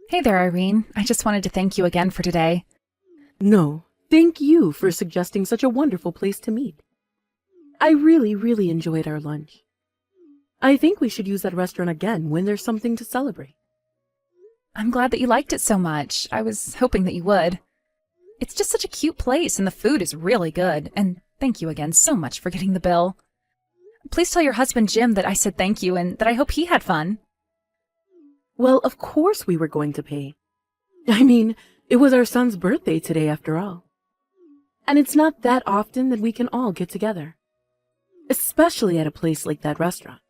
Hey there, Irene. I just wanted to thank you again for today. No, thank you for suggesting such a wonderful place to meet. I really enjoyed our lunch. I think we should use that restaurant again when there's something to celebrate. I'm glad that you liked it so much. I was hoping that you would. It's just such a cute place and the food is really good. And thank you again so much for getting the bill. Please tell your husband Jim that I said thank you and that I hope he had fun. Well, of course we were going to pay. I mean, it was our son's birthday today after all. And it's not that often that we can all get together. Especially at a place like that restaurant.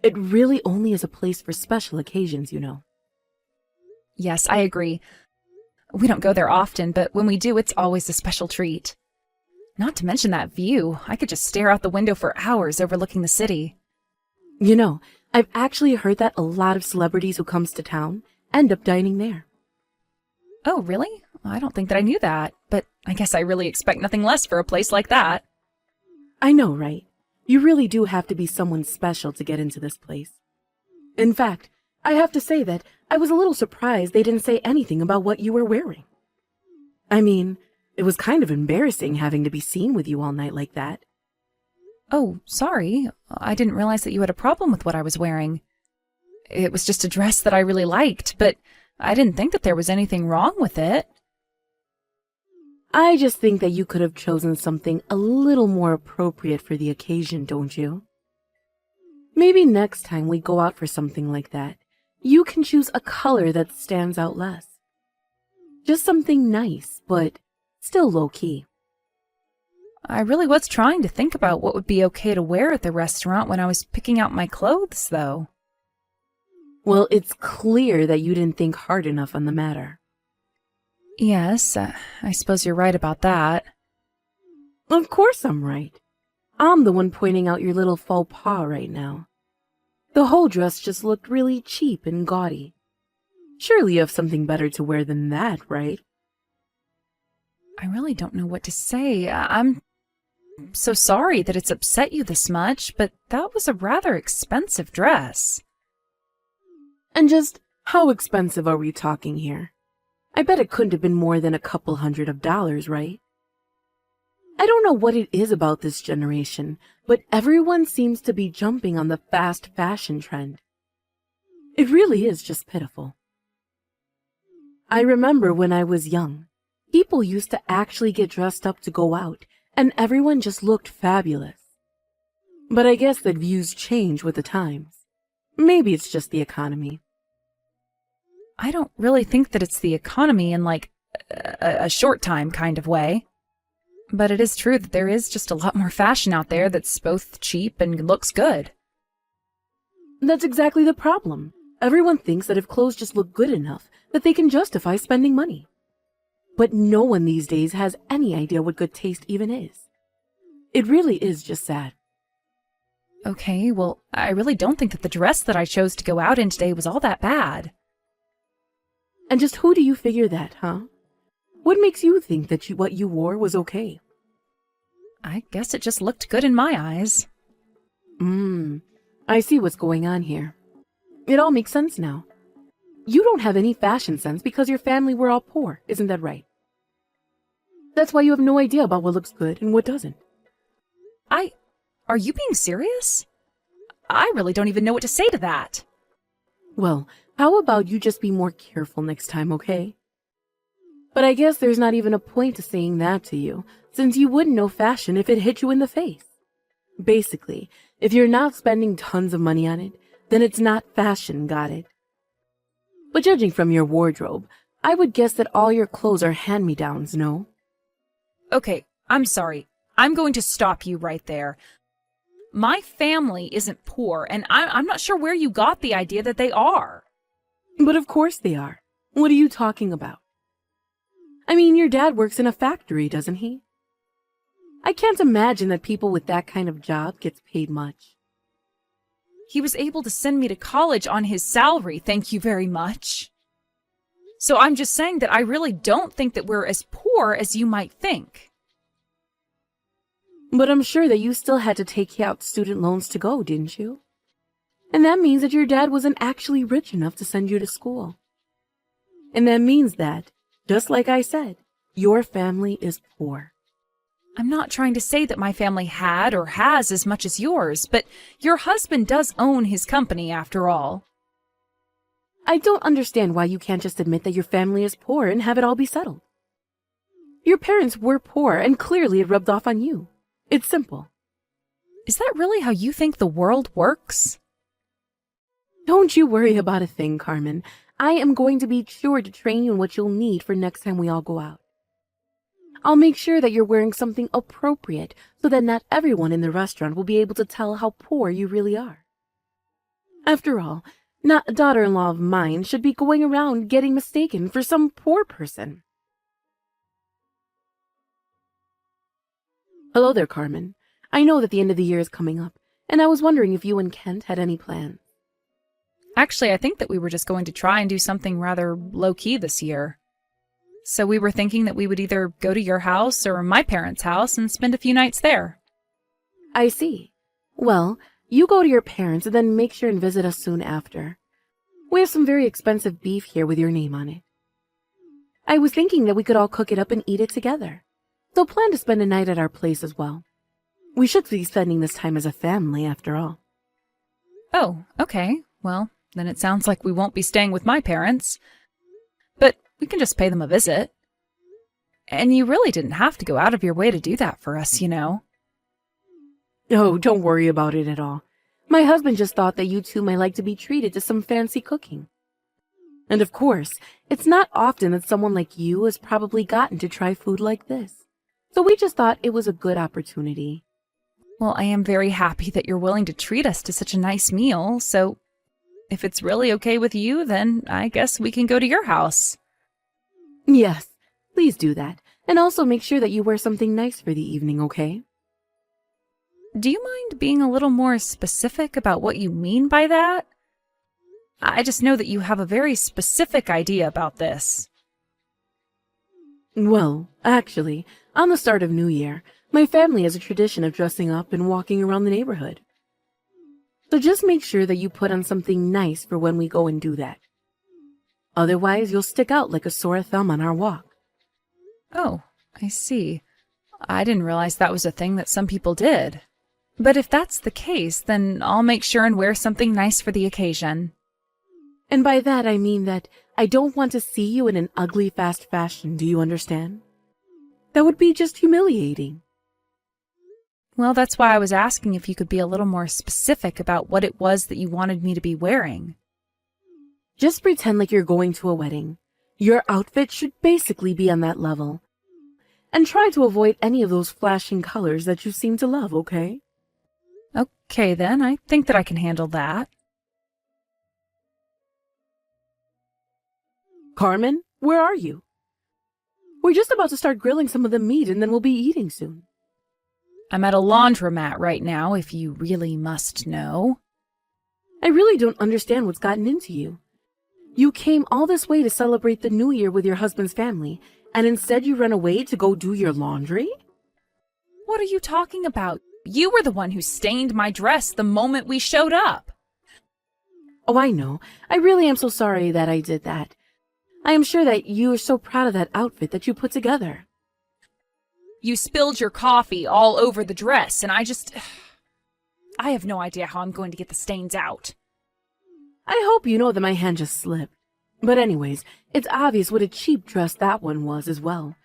It really only is a place for special occasions, you know. Yes, I agree. We don't go there often, but when we do, it's always a special treat. Not to mention that view. I could just stare out the window for hours overlooking the city. You know, I've actually heard that a lot of celebrities who comes to town end up dining there. Oh, really? I don't think that I knew that, but I guess I really expect nothing less for a place like that. I know, right? You really do have to be someone special to get into this place. In fact, I have to say that I was a little surprised they didn't say anything about what you were wearing. I mean, it was kind of embarrassing having to be seen with you all night like that. Oh, sorry. I didn't realize that you had a problem with what I was wearing. It was just a dress that I really liked, but I didn't think that there was anything wrong with it. I just think that you could have chosen something a little more appropriate for the occasion, don't you? Maybe next time we go out for something like that, you can choose a color that stands out less. Just something nice, but still low-key. I really was trying to think about what would be okay to wear at the restaurant when I was picking out my clothes, though. Well, it's clear that you didn't think hard enough on the matter. Yes, I suppose you're right about that. Of course I'm right. I'm the one pointing out your little faux pas right now. The whole dress just looked really cheap and gaudy. Surely you have something better to wear than that, right? I really don't know what to say. I'm so sorry that it's upset you this much, but that was a rather expensive dress. And just how expensive are we talking here? I bet it couldn't have been more than a couple $100s, right? I don't know what it is about this generation, but everyone seems to be jumping on the fast fashion trend. It really is just pitiful. I remember when I was young, people used to actually get dressed up to go out, and everyone just looked fabulous. But I guess that views change with the times. Maybe it's just the economy. I don't really think that it's the economy in like a short time kind of way. But it is true that there is just a lot more fashion out there that's both cheap and looks good. That's exactly the problem. Everyone thinks that if clothes just look good enough, that they can justify spending money. But no one these days has any idea what good taste even is. It really is just sad. Okay, well, I really don't think that the dress that I chose to go out in today was all that bad. And just who do you figure that, huh? What makes you think that what you wore was okay? I guess it just looked good in my eyes. I see what's going on here. It all makes sense now. You don't have any fashion sense because your family were all poor, isn't that right? That's why you have no idea about what looks good and what doesn't. Are you being serious? I really don't even know what to say to that. Well, how about you just be more careful next time, okay? But I guess there's not even a point to saying that to you, since you wouldn't know fashion if it hit you in the face. Basically, if you're not spending tons of money on it, then it's not fashion, got it? But judging from your wardrobe, I would guess that all your clothes are hand-me-downs, no? Okay, I'm sorry. I'm going to stop you right there. My family isn't poor, and I'm not sure where you got the idea that they are. But of course they are. What are you talking about? I mean, your dad works in a factory, doesn't he? I can't imagine that people with that kind of job gets paid much. He was able to send me to college on his salary, thank you very much. So I'm just saying that I really don't think that we're as poor as you might think. But I'm sure that you still had to take out student loans to go, didn't you? And that means that your dad wasn't actually rich enough to send you to school. And that means that, just like I said, your family is poor. I'm not trying to say that my family had or has as much as yours, but your husband does own his company after all. I don't understand why you can't just admit that your family is poor and have it all be settled. Your parents were poor and clearly it rubbed off on you. It's simple. Is that really how you think the world works? Don't you worry about a thing, Carmen. I am going to be sure to train you in what you'll need for next time we all go out. I'll make sure that you're wearing something appropriate so that not everyone in the restaurant will be able to tell how poor you really are. After all, not a daughter-in-law of mine should be going around getting mistaken for some poor person. Hello there, Carmen. I know that the end of the year is coming up, and I was wondering if you and Kent had any plans. Actually, I think that we were just going to try and do something rather low-key this year. So we were thinking that we would either go to your house or my parents' house and spend a few nights there. I see. Well, you go to your parents and then make sure and visit us soon after. We have some very expensive beef here with your name on it. I was thinking that we could all cook it up and eat it together. So plan to spend a night at our place as well. We should be spending this time as a family after all. Oh, okay. Well, then it sounds like we won't be staying with my parents. But we can just pay them a visit. And you really didn't have to go out of your way to do that for us, you know. Oh, don't worry about it at all. My husband just thought that you two might like to be treated to some fancy cooking. And of course, it's not often that someone like you has probably gotten to try food like this. So we just thought it was a good opportunity. Well, I am very happy that you're willing to treat us to such a nice meal, so if it's really okay with you, then I guess we can go to your house. Yes, please do that. And also make sure that you wear something nice for the evening, okay? Do you mind being a little more specific about what you mean by that? I just know that you have a very specific idea about this. Well, actually, on the start of New Year, my family has a tradition of dressing up and walking around the neighborhood. So just make sure that you put on something nice for when we go and do that. Otherwise, you'll stick out like a sore thumb on our walk. Oh, I see. I didn't realize that was a thing that some people did. But if that's the case, then I'll make sure and wear something nice for the occasion. And by that I mean that I don't want to see you in an ugly fast fashion, do you understand? That would be just humiliating. Well, that's why I was asking if you could be a little more specific about what it was that you wanted me to be wearing. Just pretend like you're going to a wedding. Your outfit should basically be on that level. And try to avoid any of those flashing colors that you seem to love, okay? Okay, then. I think that I can handle that. Carmen, where are you? We're just about to start grilling some of the meat and then we'll be eating soon. I'm at a laundromat right now, if you really must know. I really don't understand what's gotten into you. You came all this way to celebrate the New Year with your husband's family, and instead you run away to go do your laundry? What are you talking about? You were the one who stained my dress the moment we showed up. Oh, I know. I really am so sorry that I did that. I am sure that you are so proud of that outfit that you put together. You spilled your coffee all over the dress, and I have no idea how I'm going to get the stains out. I hope you know that my hand just slipped. But anyways, it's obvious what a cheap dress that one was as well.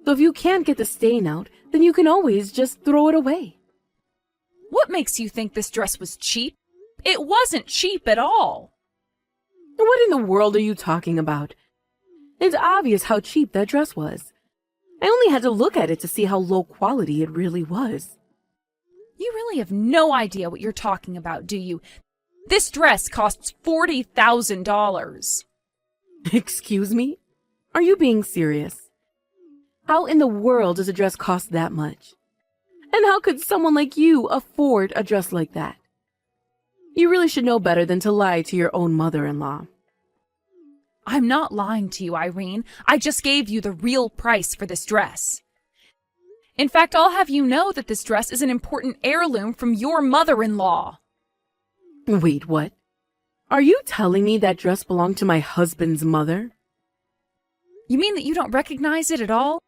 So if you can't get the stain out, then you can always just throw it away. What makes you think this dress was cheap? It wasn't cheap at all. What in the world are you talking about? It's obvious how cheap that dress was. I only had to look at it to see how low quality it really was. You really have no idea what you're talking about, do you? This dress costs $40,000. Excuse me? Are you being serious? How in the world does a dress cost that much? And how could someone like you afford a dress like that? You really should know better than to lie to your own mother-in-law. I'm not lying to you, Irene. I just gave you the real price for this dress. In fact, I'll have you know that this dress is an important heirloom from your mother-in-law. Wait, what? Are you telling me that dress belonged to my husband's mother? You mean that you don't recognize it at all?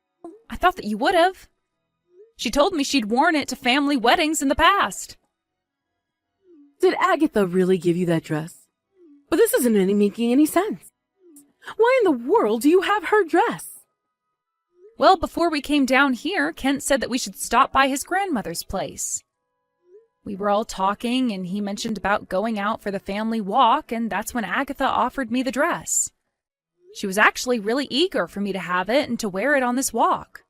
I thought that you would have. She told me she'd worn it to family weddings in the past. Did Agatha really give you that dress? But this isn't making any sense. Why in the world do you have her dress? Well, before we came down here, Kent said that we should stop by his grandmother's place. We were all talking, and he mentioned about going out for the family walk, and that's when Agatha offered me the dress. She was actually really eager for me to have it and to wear it on this walk.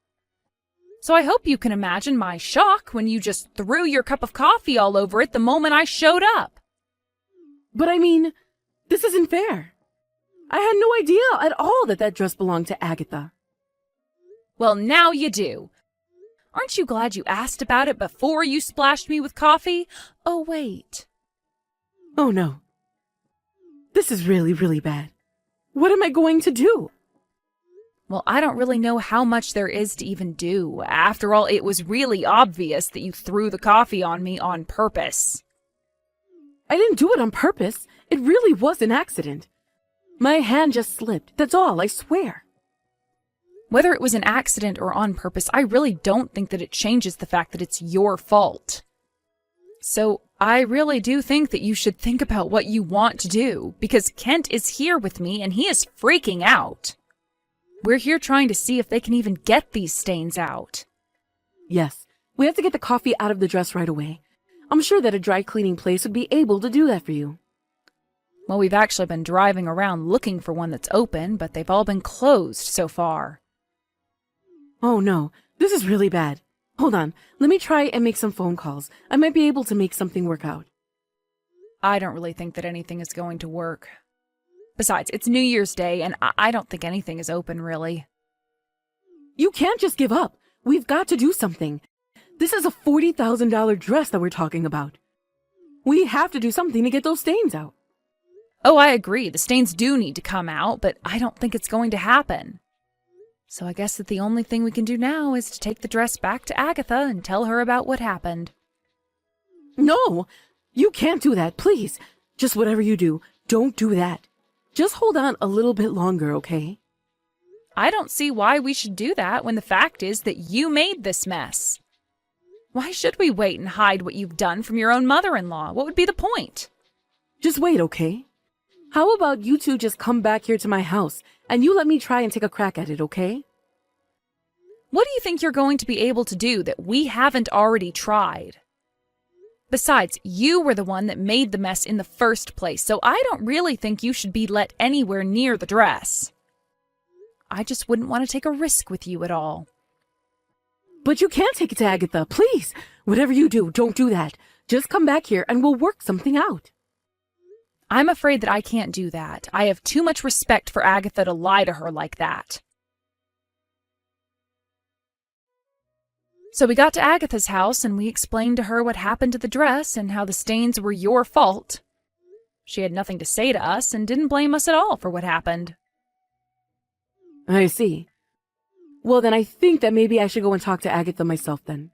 So I hope you can imagine my shock when you just threw your cup of coffee all over it the moment I showed up. But I mean, this isn't fair. I had no idea at all that that dress belonged to Agatha. Well, now you do. Aren't you glad you asked about it before you splashed me with coffee? Oh, wait. Oh, no. This is really, really bad. What am I going to do? Well, I don't really know how much there is to even do. After all, it was really obvious that you threw the coffee on me on purpose. I didn't do it on purpose. It really was an accident. My hand just slipped. That's all, I swear. Whether it was an accident or on purpose, I really don't think that it changes the fact that it's your fault. So I really do think that you should think about what you want to do, because Kent is here with me and he is freaking out. We're here trying to see if they can even get these stains out. Yes, we have to get the coffee out of the dress right away. I'm sure that a dry cleaning place would be able to do that for you. Well, we've actually been driving around looking for one that's open, but they've all been closed so far. Oh no, this is really bad. Hold on, let me try and make some phone calls. I might be able to make something work out. I don't really think that anything is going to work. Besides, it's New Year's Day, and I don't think anything is open, really. You can't just give up. We've got to do something. This is a $40,000 dress that we're talking about. We have to do something to get those stains out. Oh, I agree. The stains do need to come out, but I don't think it's going to happen. So I guess that the only thing we can do now is to take the dress back to Agatha and tell her about what happened. No, you can't do that, please. Just whatever you do, don't do that. Just hold on a little bit longer, okay? I don't see why we should do that when the fact is that you made this mess. Why should we wait and hide what you've done from your own mother-in-law? What would be the point? Just wait, okay? How about you two just come back here to my house and you let me try and take a crack at it, okay? What do you think you're going to be able to do that we haven't already tried? Besides, you were the one that made the mess in the first place, so I don't really think you should be let anywhere near the dress. I just wouldn't want to take a risk with you at all. But you can't take it to Agatha, please. Whatever you do, don't do that. Just come back here and we'll work something out. I'm afraid that I can't do that. I have too much respect for Agatha to lie to her like that. So we got to Agatha's house and we explained to her what happened to the dress and how the stains were your fault. She had nothing to say to us and didn't blame us at all for what happened. I see. Well, then I think that maybe I should go and talk to Agatha myself then.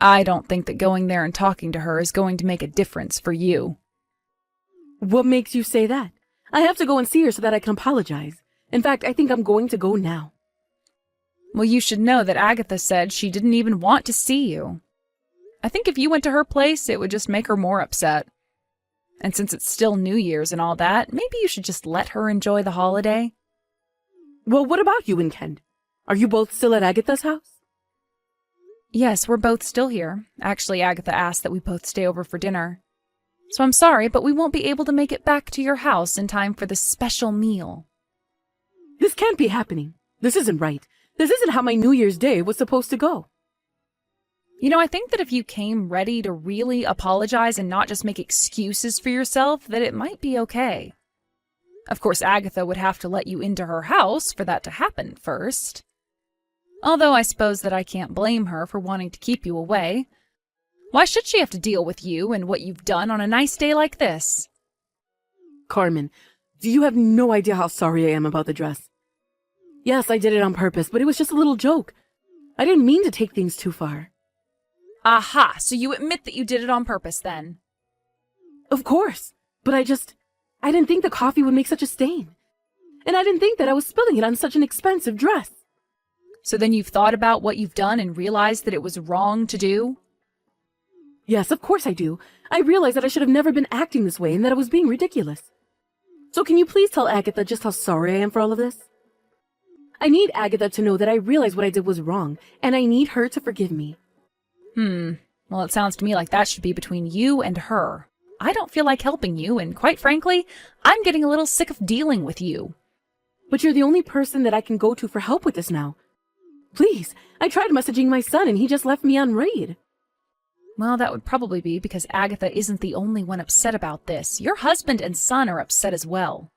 I don't think that going there and talking to her is going to make a difference for you. What makes you say that? I have to go and see her so that I can apologize. In fact, I think I'm going to go now. Well, you should know that Agatha said she didn't even want to see you. I think if you went to her place, it would just make her more upset. And since it's still New Year's and all that, maybe you should just let her enjoy the holiday. Well, what about you and Kent? Are you both still at Agatha's house? Yes, we're both still here. Actually, Agatha asked that we both stay over for dinner. So I'm sorry, but we won't be able to make it back to your house in time for this special meal. This can't be happening. This isn't right. This isn't how my New Year's Day was supposed to go. You know, I think that if you came ready to really apologize and not just make excuses for yourself, that it might be okay. Of course, Agatha would have to let you into her house for that to happen first. Although I suppose that I can't blame her for wanting to keep you away. Why should she have to deal with you and what you've done on a nice day like this? Carmen, you have no idea how sorry I am about the dress. Yes, I did it on purpose, but it was just a little joke. I didn't mean to take things too far. Aha, so you admit that you did it on purpose then? Of course, but I didn't think the coffee would make such a stain. and I didn't think that I was spilling it on such an expensive dress. So then you've thought about what you've done and realized that it was wrong to do? Yes, of course I do. I realized that I should have never been acting this way and that I was being ridiculous. So can you please tell Agatha just how sorry I am for all of this? I need Agatha to know that I realized what I did was wrong, and I need her to forgive me. Well, it sounds to me like that should be between you and her. I don't feel like helping you, and quite frankly, I'm getting a little sick of dealing with you. But you're the only person that I can go to for help with this now. Please, I tried messaging my son and he just left me on read. Well, that would probably be because Agatha isn't the only one upset about this. Your husband and son are upset as well.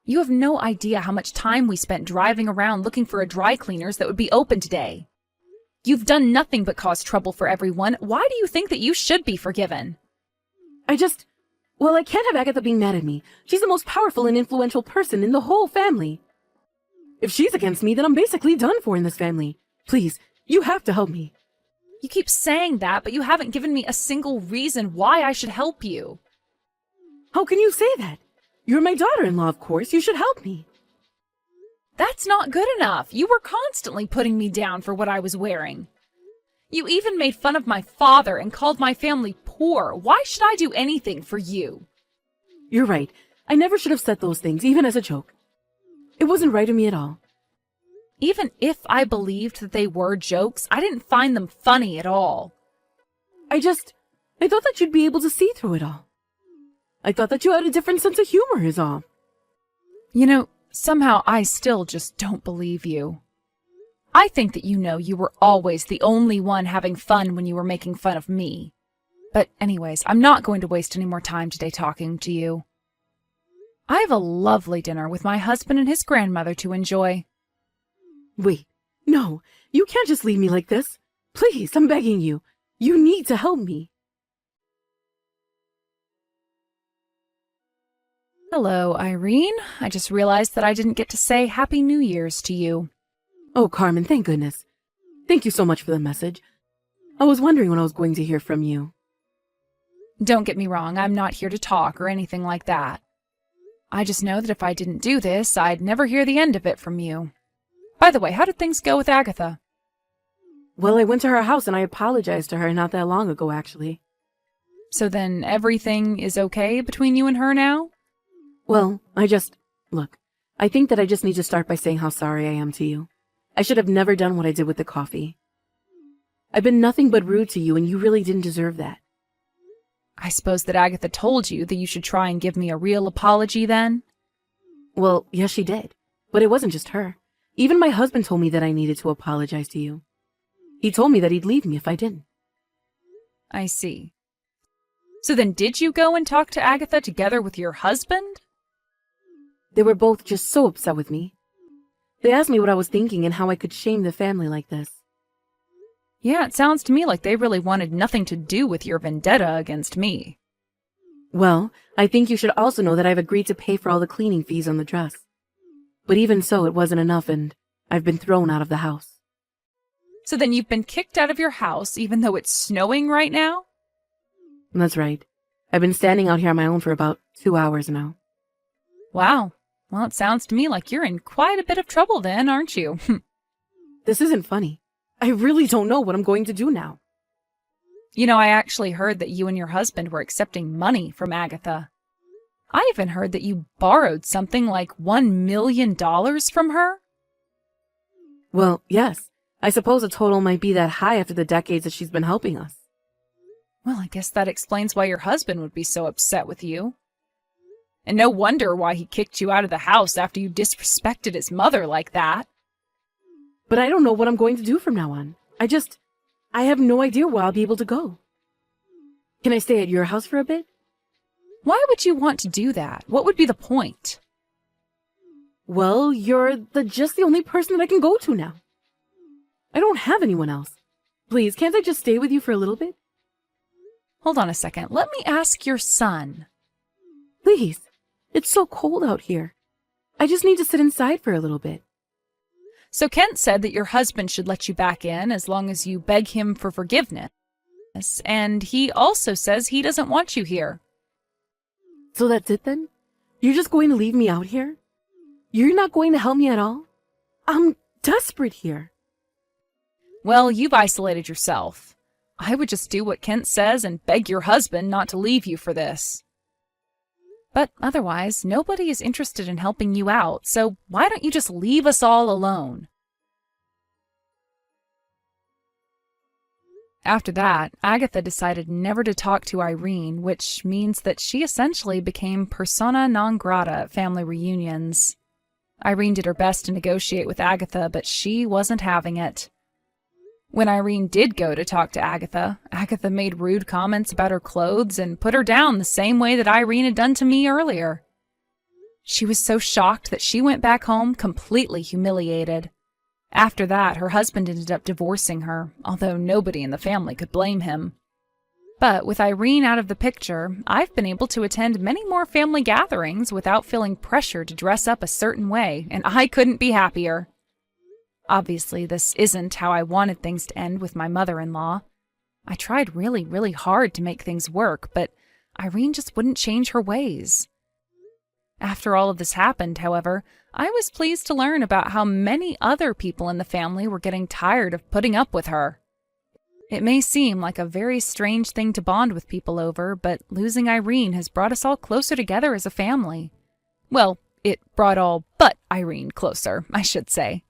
You have no idea how much time we spent driving around looking for a dry cleaners that would be open today. You've done nothing but cause trouble for everyone. Why do you think that you should be forgiven? I can't have Agatha being mad at me. She's the most powerful and influential person in the whole family. If she's against me, then I'm basically done for in this family. Please, you have to help me. You keep saying that, but you haven't given me a single reason why I should help you. How can you say that? You're my daughter-in-law, of course. You should help me. That's not good enough. You were constantly putting me down for what I was wearing. You even made fun of my father and called my family poor. Why should I do anything for you? You're right. I never should have said those things, even as a joke. It wasn't right of me at all. Even if I believed that they were jokes, I didn't find them funny at all. I thought that you'd be able to see through it all. I thought that you had a different sense of humor is all. You know, somehow I still just don't believe you. I think that you were always the only one having fun when you were making fun of me. But anyways, I'm not going to waste any more time today talking to you. I have a lovely dinner with my husband and his grandmother to enjoy. Wait, no, you can't just leave me like this. Please, I'm begging you. You need to help me. Hello, Irene. I just realized that I didn't get to say Happy New Year's to you. Oh, Carmen, thank goodness. Thank you so much for the message. I was wondering when I was going to hear from you. Don't get me wrong, I'm not here to talk or anything like that. I just know that if I didn't do this, I'd never hear the end of it from you. By the way, how did things go with Agatha? Well, I went to her house and I apologized to her not that long ago, actually. So then everything is okay between you and her now? Well, look, I think that I just need to start by saying how sorry I am to you. I should have never done what I did with the coffee. I've been nothing but rude to you, and you really didn't deserve that. I suppose that Agatha told you that you should try and give me a real apology then? Well, yes, she did. But it wasn't just her. Even my husband told me that I needed to apologize to you. He told me that he'd leave me if I didn't. I see. So then did you go and talk to Agatha together with your husband? They were both just so upset with me. They asked me what I was thinking and how I could shame the family like this. Yeah, it sounds to me like they really wanted nothing to do with your vendetta against me. Well, I think you should also know that I've agreed to pay for all the cleaning fees on the dress. But even so, it wasn't enough, and I've been thrown out of the house. So then you've been kicked out of your house even though it's snowing right now? That's right. I've been standing out here on my own for about 2 hours now. Wow. Well, it sounds to me like you're in quite a bit of trouble then, aren't you? This isn't funny. I really don't know what I'm going to do now. You know, I actually heard that you and your husband were accepting money from Agatha. I even heard that you borrowed something like $1 million from her. Well, yes. I suppose the total might be that high after the decades that she's been helping us. Well, I guess that explains why your husband would be so upset with you. And no wonder why he kicked you out of the house after you disrespected his mother like that. But I don't know what I'm going to do from now on. I have no idea where I'll be able to go. Can I stay at your house for a bit? Why would you want to do that? What would be the point? Well, you're just the only person that I can go to now. I don't have anyone else. Please, can't I just stay with you for a little bit? Hold on a second. Let me ask your son. Please. It's so cold out here. I just need to sit inside for a little bit. So Kent said that your husband should let you back in as long as you beg him for forgiveness. And he also says he doesn't want you here. So that's it then? You're just going to leave me out here? You're not going to help me at all? I'm desperate here. Well, you've isolated yourself. I would just do what Kent says and beg your husband not to leave you for this. But otherwise, nobody is interested in helping you out, so why don't you just leave us all alone? After that, Agatha decided never to talk to Irene, which means that she essentially became persona non grata at family reunions. Irene did her best to negotiate with Agatha, but she wasn't having it. When Irene did go to talk to Agatha, Agatha made rude comments about her clothes and put her down the same way that Irene had done to me earlier. She was so shocked that she went back home completely humiliated. After that, her husband ended up divorcing her, although nobody in the family could blame him. But with Irene out of the picture, I've been able to attend many more family gatherings without feeling pressure to dress up a certain way, and I couldn't be happier. Obviously, this isn't how I wanted things to end with my mother-in-law. I tried really, really hard to make things work, but Irene just wouldn't change her ways. After all of this happened, however, I was pleased to learn about how many other people in the family were getting tired of putting up with her. It may seem like a very strange thing to bond with people over, but losing Irene has brought us all closer together as a family. Well, it brought all but Irene closer, I should say.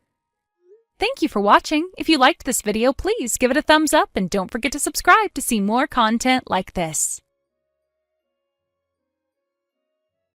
Thank you for watching. If you liked this video, please give it a thumbs up and don't forget to subscribe to see more content like this.